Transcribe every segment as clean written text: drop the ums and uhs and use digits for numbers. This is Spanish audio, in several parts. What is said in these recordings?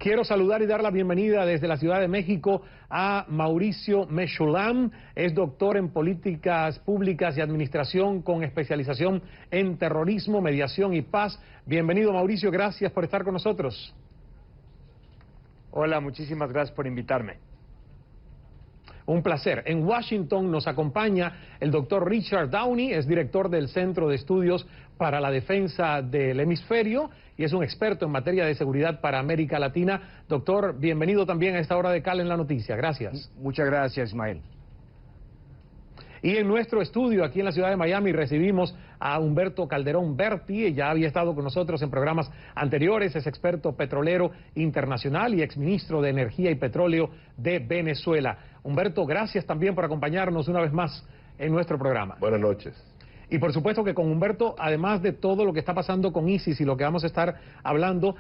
Quiero saludar y dar la bienvenida desde la Ciudad de México a Mauricio Meshulam. Es doctor en políticas públicas y administración con especialización en terrorismo, mediación y paz. Bienvenido, Mauricio, gracias por estar con nosotros. Hola, muchísimas gracias por invitarme. Un placer. En Washington nos acompaña el doctor Richard Downey, es director del Centro de Estudios para la Defensa del Hemisferio y es un experto en materia de seguridad para América Latina. Doctor, bienvenido también a esta hora de Cal en la Noticia. Gracias. Muchas gracias, Ismael. Y en nuestro estudio aquí en la ciudad de Miami recibimos a Humberto Calderón Berti, ya había estado con nosotros en programas anteriores, es experto petrolero internacional y exministro de Energía y Petróleo de Venezuela. Humberto, gracias también por acompañarnos una vez más en nuestro programa. Buenas noches. Y por supuesto que con Humberto, además de todo lo que está pasando con ISIS y lo que vamos a estar hablando,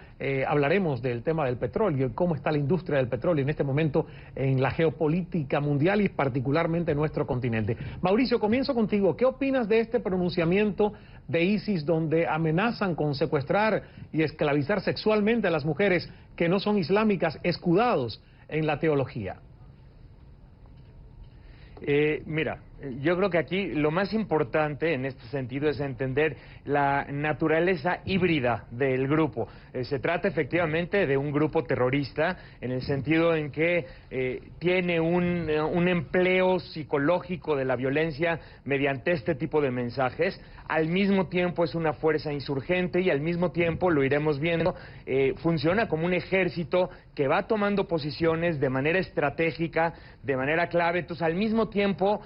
hablaremos del tema del petróleo y cómo está la industria del petróleo en este momento en la geopolítica mundial y particularmente en nuestro continente. Mauricio, comienzo contigo. ¿Qué opinas de este pronunciamiento de ISIS donde amenazan con secuestrar y esclavizar sexualmente a las mujeres que no son islámicas, escudados en la teología? Mira, yo creo que aquí lo más importante en este sentido es entender la naturaleza híbrida del grupo. Se trata efectivamente de un grupo terrorista en el sentido en que tiene un empleo psicológico de la violencia mediante este tipo de mensajes. Al mismo tiempo es una fuerza insurgente y al mismo tiempo, lo iremos viendo, funciona como un ejército que va tomando posiciones de manera estratégica, de manera clave. Entonces, al mismo tiempo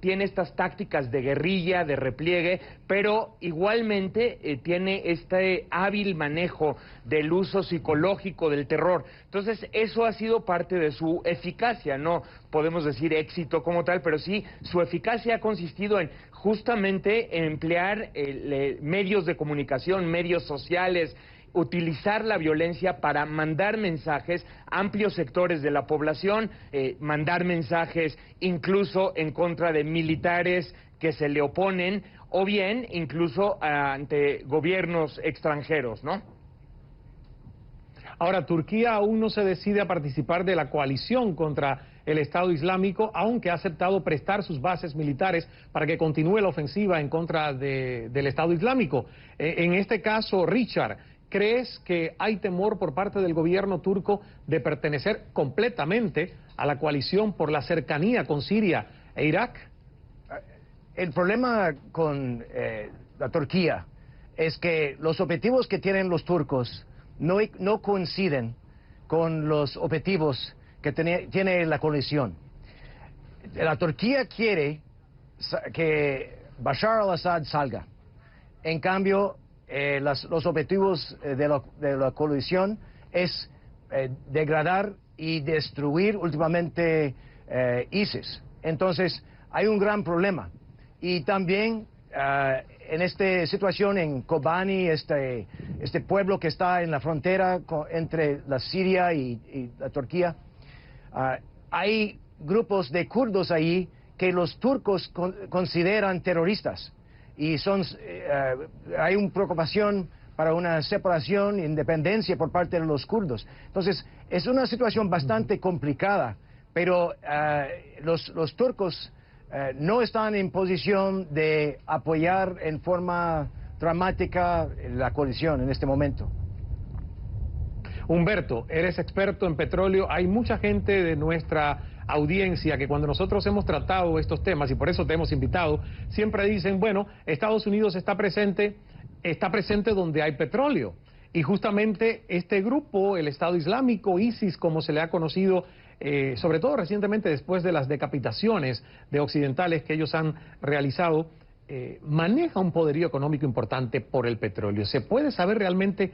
tiene estas tácticas de guerrilla, de repliegue, pero igualmente tiene este hábil manejo del uso psicológico del terror. Entonces, eso ha sido parte de su eficacia, no podemos decir éxito como tal, pero sí su eficacia ha consistido en justamente emplear medios de comunicación, medios sociales, utilizar la violencia para mandar mensajes a amplios sectores de la población, mandar mensajes incluso en contra de militares que se le oponen, o bien incluso ante gobiernos extranjeros, ¿no? Ahora, Turquía aún no se decide a participar de la coalición contra el Estado Islámico, aunque ha aceptado prestar sus bases militares para que continúe la ofensiva en contra del Estado Islámico. En este caso, Richard, ¿crees que hay temor por parte del gobierno turco de pertenecer completamente a la coalición por la cercanía con Siria e Irak? El problema con la Turquía es que los objetivos que tienen los turcos no coinciden con los objetivos que tiene la coalición. La Turquía quiere que Bashar al-Assad salga. En cambio, los objetivos de la coalición es degradar y destruir últimamente ISIS. Entonces, hay un gran problema. Y también en esta situación en Kobani, este pueblo que está en la frontera entre la Siria y la Turquía, hay grupos de kurdos ahí que los turcos consideran terroristas. Y hay una preocupación para una separación e independencia por parte de los kurdos. Entonces, es una situación bastante complicada, pero los turcos no están en posición de apoyar en forma dramática la coalición en este momento. Humberto, eres experto en petróleo. Hay mucha gente de nuestra audiencia que cuando nosotros hemos tratado estos temas, y por eso te hemos invitado, siempre dicen, bueno, Estados Unidos está presente donde hay petróleo. Y justamente este grupo, el Estado Islámico, ISIS, como se le ha conocido, sobre todo recientemente después de las decapitaciones de occidentales que ellos han realizado, maneja un poderío económico importante por el petróleo. ¿Se puede saber realmente,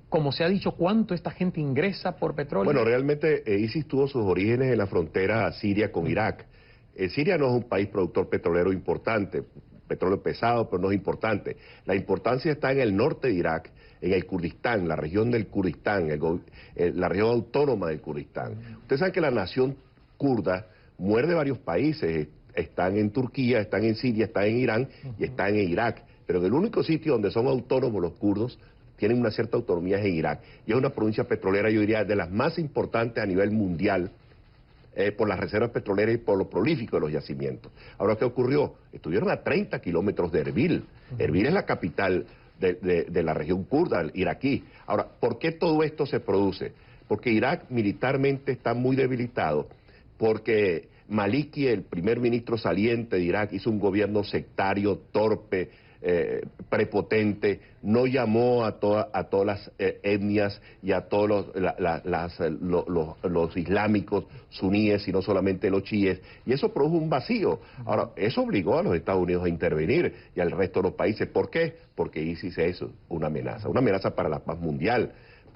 como se ha dicho, cuánto esta gente ingresa por petróleo? Bueno, realmente ISIS tuvo sus orígenes en la frontera siria con Irak. Siria no es un país productor petrolero importante, petróleo pesado, pero no es importante. La importancia está en el norte de Irak, en el Kurdistán, la región del Kurdistán, la región autónoma del Kurdistán. Ustedes saben que la nación kurda muerde varios países, están en Turquía, están en Siria, están en Irán y están en Irak, pero en el único sitio donde son autónomos los kurdos tienen una cierta autonomía en Irak. Y es una provincia petrolera, yo diría, de las más importantes a nivel mundial, por las reservas petroleras y por lo prolífico de los yacimientos. Ahora, ¿qué ocurrió? Estuvieron a 30 kilómetros de Erbil. Erbil es la capital de la región kurda, iraquí. Ahora, ¿por qué todo esto se produce? Porque Irak militarmente está muy debilitado, porque Maliki, el primer ministro saliente de Irak, hizo un gobierno sectario, torpe, prepotente, no llamó a todas las etnias y a todos los islámicos suníes, sino solamente los chiíes, y eso produjo un vacío. Ahora, eso obligó a los Estados Unidos a intervenir y al resto de los países. ¿Por qué? Porque ISIS es una amenaza para la paz mundial.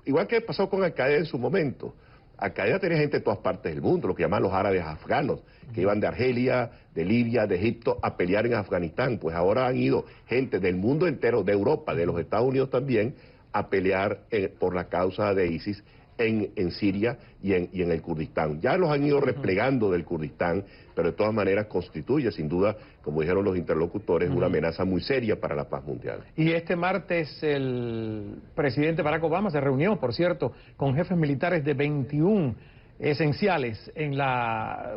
Igual que pasó con Al-Qaeda en su momento. Al-Qaeda tenía gente de todas partes del mundo, lo que llaman los árabes afganos, que iban de Argelia, de Libia, de Egipto a pelear en Afganistán. Pues ahora han ido gente del mundo entero, de Europa, de los Estados Unidos también, a pelear por la causa de ISIS en Siria y en el Kurdistán. Ya los han ido replegando del Kurdistán, pero de todas maneras constituye, sin duda, como dijeron los interlocutores, una amenaza muy seria para la paz mundial. Y este martes el presidente Barack Obama se reunió, por cierto, con jefes militares de 21 esenciales en la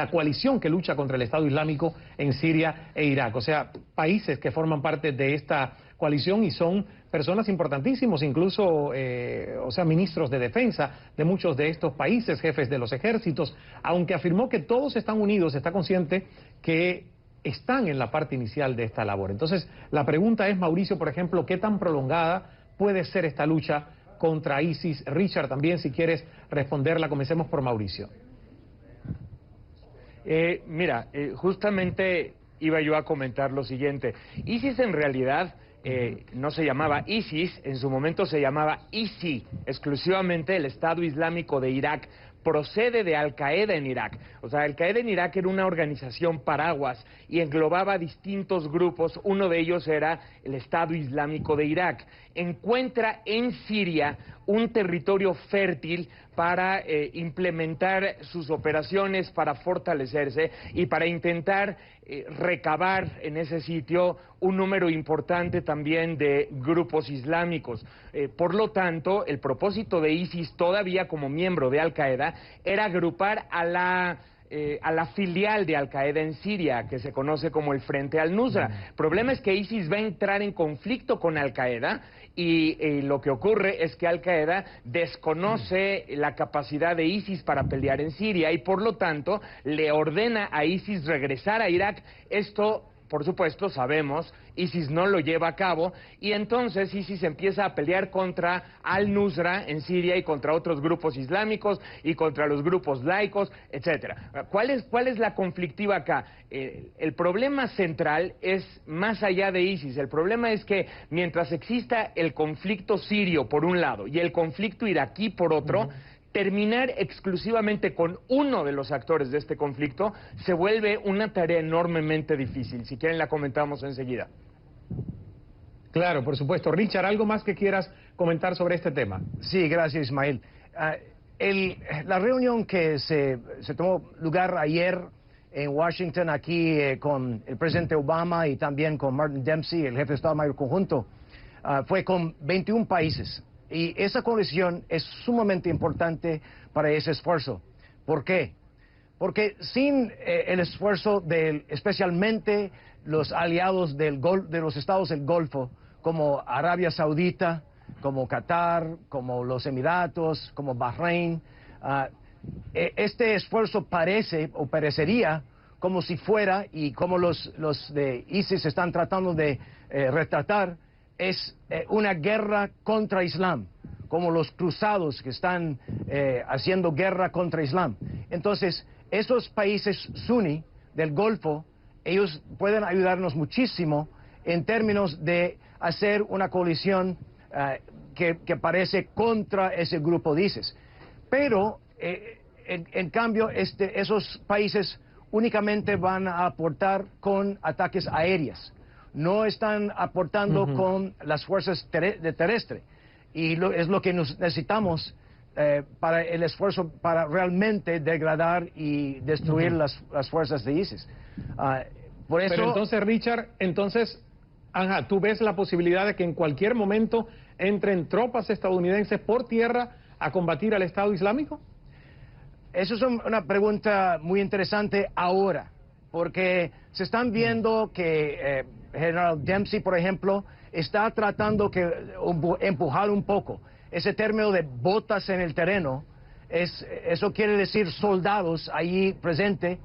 coalición que lucha contra el Estado Islámico en Siria e Irak. O sea, países que forman parte de esta coalición y son personas importantísimos, incluso, ministros de defensa de muchos de estos países, jefes de los ejércitos, aunque afirmó que todos están unidos, está consciente que están en la parte inicial de esta labor. Entonces, la pregunta es, Mauricio, por ejemplo, ¿qué tan prolongada puede ser esta lucha contra ISIS? Richard, también, si quieres responderla, comencemos por Mauricio. Justamente iba yo a comentar lo siguiente. ISIS en realidad no se llamaba ISIS, en su momento se llamaba ISI, exclusivamente el Estado Islámico de Irak. Procede de Al-Qaeda en Irak. O sea, Al-Qaeda en Irak era una organización paraguas y englobaba distintos grupos. Uno de ellos era el Estado Islámico de Irak. Encuentra en Siria un territorio fértil para implementar sus operaciones, para fortalecerse y para intentar recabar en ese sitio un número importante también de grupos islámicos. Por lo tanto, el propósito de ISIS, todavía como miembro de Al-Qaeda, era agrupar a la filial de Al-Qaeda en Siria, que se conoce como el Frente al-Nusra. El problema es que ISIS va a entrar en conflicto con Al-Qaeda y lo que ocurre es que Al-Qaeda desconoce la capacidad de ISIS para pelear en Siria y por lo tanto le ordena a ISIS regresar a Irak. Esto, por supuesto, sabemos, ISIS no lo lleva a cabo y entonces ISIS empieza a pelear contra Al-Nusra en Siria y contra otros grupos islámicos y contra los grupos laicos, etcétera. ¿Cuál es la conflictiva acá? El problema central es más allá de ISIS. El problema es que mientras exista el conflicto sirio por un lado y el conflicto iraquí por otro, terminar exclusivamente con uno de los actores de este conflicto se vuelve una tarea enormemente difícil. Si quieren la comentamos enseguida. Claro, por supuesto. Richard, ¿algo más que quieras comentar sobre este tema? Sí, gracias, Ismael. La reunión que se tomó lugar ayer en Washington, aquí con el presidente Obama y también con Martin Dempsey, el jefe de Estado Mayor Conjunto, fue con 21 países. Y esa coalición es sumamente importante para ese esfuerzo. ¿Por qué? Porque sin el esfuerzo especialmente los aliados de los estados del Golfo, como Arabia Saudita, como Qatar, como los Emiratos, como Bahrein, este esfuerzo parecería como si fuera, y como los de ISIS están tratando de retratar, es una guerra contra Islam, como los cruzados que están haciendo guerra contra Islam. Entonces, esos países suní del Golfo, ellos pueden ayudarnos muchísimo en términos de hacer una coalición que parece contra ese grupo de ISIS. Pero, en cambio, esos países únicamente van a aportar con ataques aéreos. No están aportando con las fuerzas terrestres. Y es lo que necesitamos para el esfuerzo para realmente degradar y destruir las fuerzas de ISIS. Por eso... Pero entonces, Richard, Anja, ¿tú ves la posibilidad de que en cualquier momento entren tropas estadounidenses por tierra a combatir al Estado Islámico? Eso es una pregunta muy interesante ahora, porque se están viendo que General Dempsey, por ejemplo, está tratando que empujar un poco ese término de botas en el terreno. Eso quiere decir soldados allí presentes.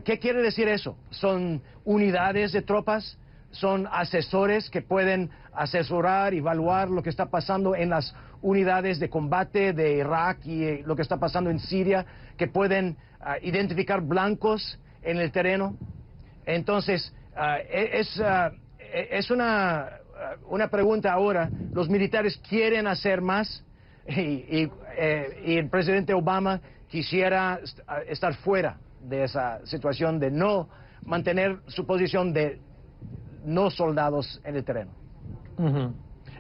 ¿Qué quiere decir eso? Son unidades de tropas, son asesores que pueden asesorar y evaluar lo que está pasando en las unidades de combate de Irak y lo que está pasando en Siria, que pueden identificar blancos en el terreno. Entonces, es una pregunta ahora. Los militares quieren hacer más y el presidente Obama quisiera estar fuera de esa situación de no mantener su posición de no soldados en el terreno.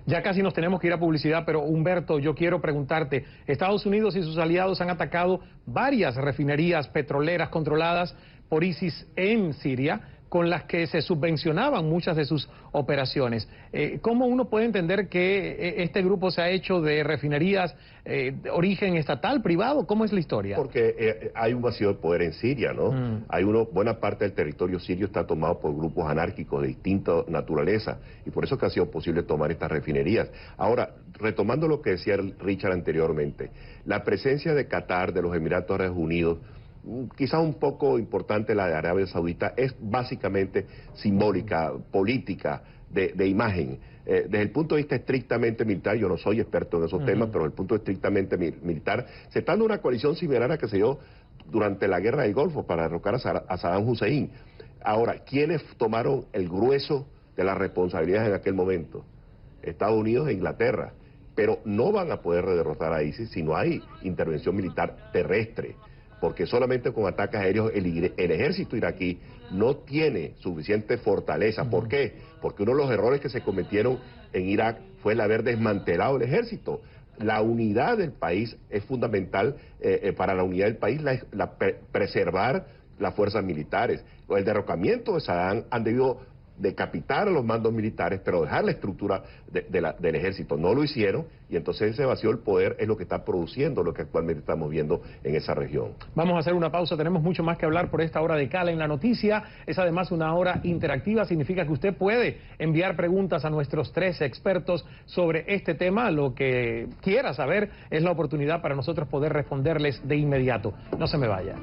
Ya casi nos tenemos que ir a publicidad, pero Humberto, yo quiero preguntarte, Estados Unidos y sus aliados han atacado varias refinerías petroleras controladas por ISIS en Siria, con las que se subvencionaban muchas de sus operaciones. ¿Cómo uno puede entender que este grupo se ha hecho de refinerías de origen estatal, privado? ¿Cómo es la historia? Porque hay un vacío de poder en Siria, ¿no? Buena parte del territorio sirio está tomado por grupos anárquicos de distinta naturaleza, y por eso que ha sido posible tomar estas refinerías. Ahora, retomando lo que decía Richard anteriormente, la presencia de Qatar, de los Emiratos Árabes Unidos, quizás un poco importante la de Arabia Saudita, es básicamente simbólica, política, de imagen. Desde el punto de vista estrictamente militar, yo no soy experto en esos temas, pero desde el punto estrictamente militar, se está dando una coalición similar a que se dio durante la Guerra del Golfo para derrocar a Saddam Hussein. Ahora, ¿quiénes tomaron el grueso de las responsabilidades en aquel momento? Estados Unidos e Inglaterra. Pero no van a poder derrotar a ISIS si no hay intervención militar terrestre, porque solamente con ataques aéreos el ejército iraquí no tiene suficiente fortaleza. ¿Por qué? Porque uno de los errores que se cometieron en Irak fue el haber desmantelado el ejército. La unidad del país es fundamental para la unidad del país, preservar las fuerzas militares. El derrocamiento de Saddam han debido decapitar a los mandos militares, pero dejar la estructura del ejército. No lo hicieron, y entonces ese vacío del poder es lo que está produciendo lo que actualmente estamos viendo en esa región. Vamos a hacer una pausa, tenemos mucho más que hablar por esta hora de Cala en la Noticia. Es además una hora interactiva, significa que usted puede enviar preguntas a nuestros 3 expertos sobre este tema. Lo que quiera saber es la oportunidad para nosotros poder responderles de inmediato. No se me vaya.